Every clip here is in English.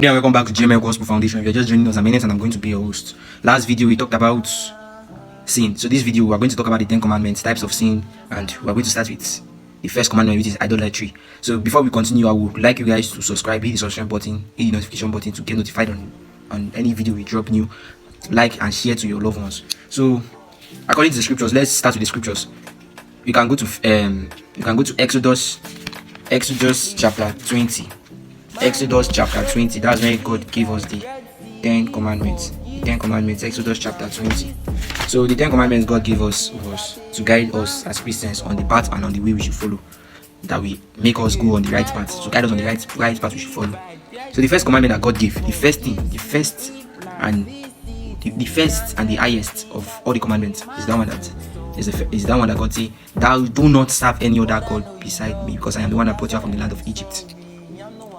Yeah, welcome back to GML Gospel Foundation. If you're just joining us, I'm Enes and I'm going to be your host. Last video we talked about sin. So this video we're going to talk about the 10 commandments, types of sin, and we're going to start with the first commandment, which is idolatry. So before we continue, I would like you guys to subscribe, hit the subscribe button, hit the notification button to get notified on any video we drop new. Like and share to your loved ones. So according to the scriptures, let's start with the scriptures. You can go to Exodus chapter 20. Exodus chapter 20, that's where God gave us the 10 commandments. The 10 commandments, Exodus chapter 20. So the 10 commandments God gave us was to guide us as Christians on the path and on the way we should follow. That we make us go on the right path. To guide us on the right path we should follow. So the first commandment that God gave, the first and the highest of all the commandments is that one that God say, thou do not serve any other God beside me, because I am the one that brought you out from the land of Egypt.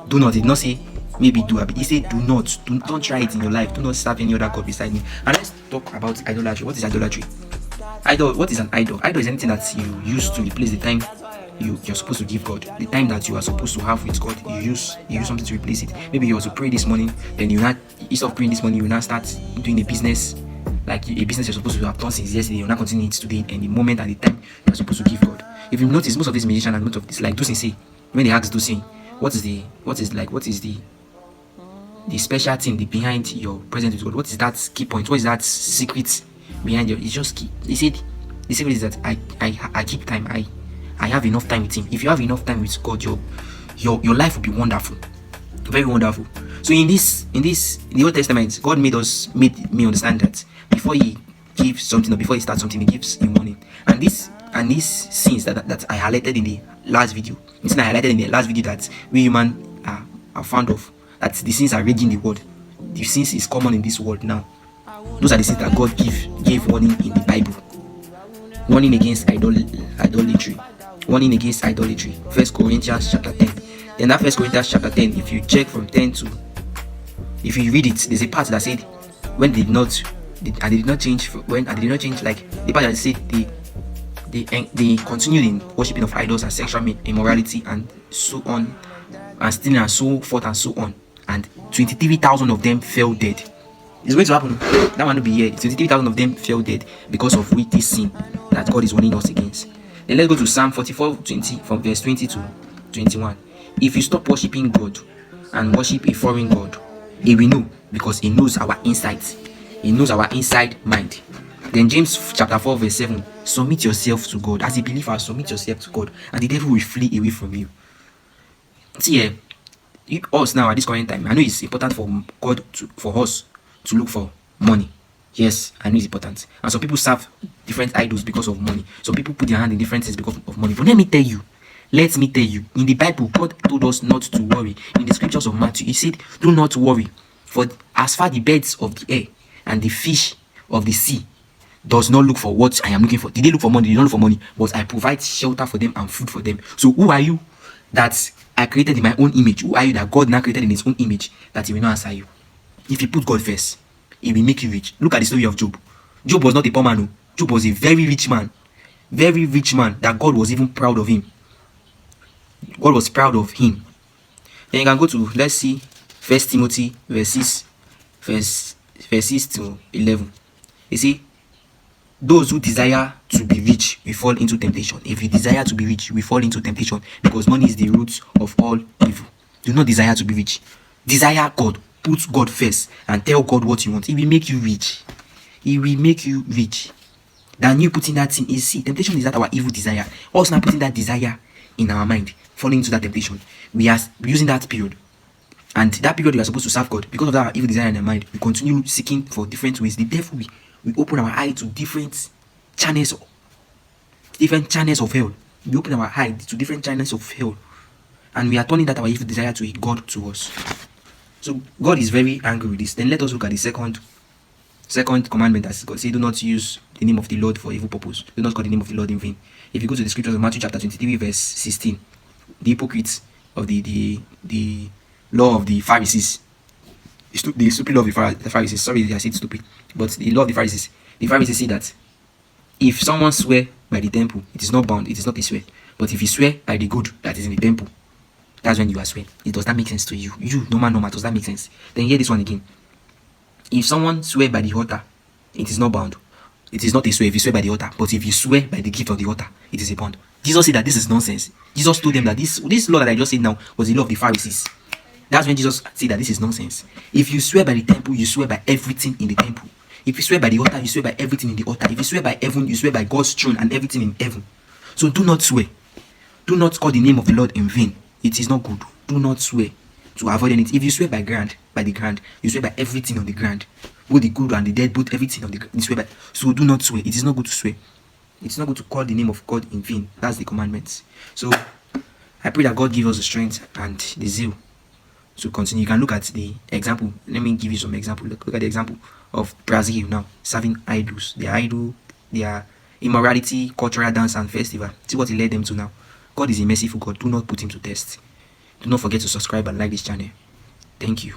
Do not, he did not say maybe do, he said don't try it in your life. Do not serve any other God beside me. And let's talk about idolatry. What is idolatry? What is an idol? Idol is anything that you use to replace the time you're supposed to give God. The time that you are supposed to have with God, you use something to replace it. Maybe you were to pray this morning, then instead of praying this morning, you will now start doing a business, like a business you're supposed to have done since yesterday. You'll not continue it today, and the moment and the time you're supposed to give God. If you notice, most of these musicians and most of this, like those say, when they ask those saying, what is the special thing behind your presence with God? What is that key point? What is that secret behind your? It's just key. He said the secret is that I keep time. I have enough time with Him. If you have enough time with God, your life will be wonderful, very wonderful. So in the Old Testament, God made me understand that before He gives something or before He starts something, He gives a warning. And these sins that I highlighted in the last video, that we human are fond of, that the sins are raging in the world. The sins is common in this world now. Those are the sins that God gave warning in the Bible. Warning against idolatry. Warning against idolatry. 1 Corinthians chapter 10. Then that 1 Corinthians chapter 10, if you check from 10 to, if you read it, there's a part that said when they did not change, like the part that said they continued in worshiping of idols and sexual immorality and so on, and stealing and so forth and so on, and 23,000 of them fell dead. It's going to happen. That one will be here. 23,000 of them fell dead because of this sin that God is warning us against. Then let's go to Psalm 44:20 from verse 20 to 21. If you stop worshiping God and worship a foreign God, He will know, because He knows our insight. He knows our inside mind. Then James chapter 4 verse 7, submit yourself to God. As a believer, submit yourself to God, and the devil will flee away from you. See, us now at this current time, I know it's important for us to look for money. Yes, I know it's important. And some people serve different idols because of money. Some people put their hand in different things because of money. But let me tell you, in the Bible, God told us not to worry. In the scriptures of Matthew, He said, do not worry, for as far the birds of the air and the fish of the sea does not look for what I am looking for. Did they look for money? They don't look for money, but I provide shelter for them and food for them. So who are you that I created in my own image? Who are you that God now created in His own image that He will not answer you? If you put God first, He will make you rich. Look at the story of Job. Job was not a poor man. No. Job was a very rich man that God was even proud of him. God was proud of him. Then you can go to, let's see, 1 Timothy verse 6 to 11. You see, those who desire to be rich will fall into temptation. If you desire to be rich, you will fall into temptation, because money is the root of all evil. Do not desire to be rich. Desire God. Put God first and tell God what you want. He will make you rich. He will make you rich. Than you putting that thing is, see, temptation is that our evil desire. Us now putting that desire in our mind, falling into that temptation. We are using that period. And that period we are supposed to serve God. Because of that evil desire in our mind, we continue seeking for different ways. The devil we open our eye to different channels of hell. We open our eye to different channels of hell, and we are turning that our evil desire to a God to us. So God is very angry with this. Then let us look at the second commandment, as God says, do not use the name of the Lord for evil purpose. Do not call the name of the Lord in vain. If you go to the scriptures of Matthew chapter 23 verse 16, the hypocrites of the law of the Pharisees, the stupid law of the Pharisees. Sorry, I said stupid, but the law of the Pharisees. The Pharisees say that if someone swear by the temple, it is not bound, it is not a swear. But if he swear by the good that is in the temple, That's when you are swearing. It does that make sense to you? You, normal, does that make sense? Then hear this one again. If someone swear by the altar, it is not bound. It is not a swear if you swear by the altar, but if you swear by the gift of the altar, it is a bond. Jesus said that this is nonsense. Jesus told them that this law that I just said now was the law of the Pharisees. That's when Jesus said that this is nonsense. If you swear by the temple, you swear by everything in the temple. If you swear by the altar, you swear by everything in the altar. If you swear by heaven, you swear by God's throne and everything in heaven. So do not swear. Do not call the name of the Lord in vain. It is not good. Do not swear to avoid anything. If you swear by the ground, you swear by everything on the ground. Both the good and the dead, both everything on the ground. You swear by. So do not swear. It is not good to swear. It's not good to call the name of God in vain. That's the commandments. So I pray that God give us the strength and the zeal to continue. You can look at the example. Let me give you some example. Look at the example of Brazil now serving idols. Their immorality, cultural dance and festival. See what it led them to now. God is a merciful God. Do not put him to test. Do not forget to subscribe and like this channel. Thank you.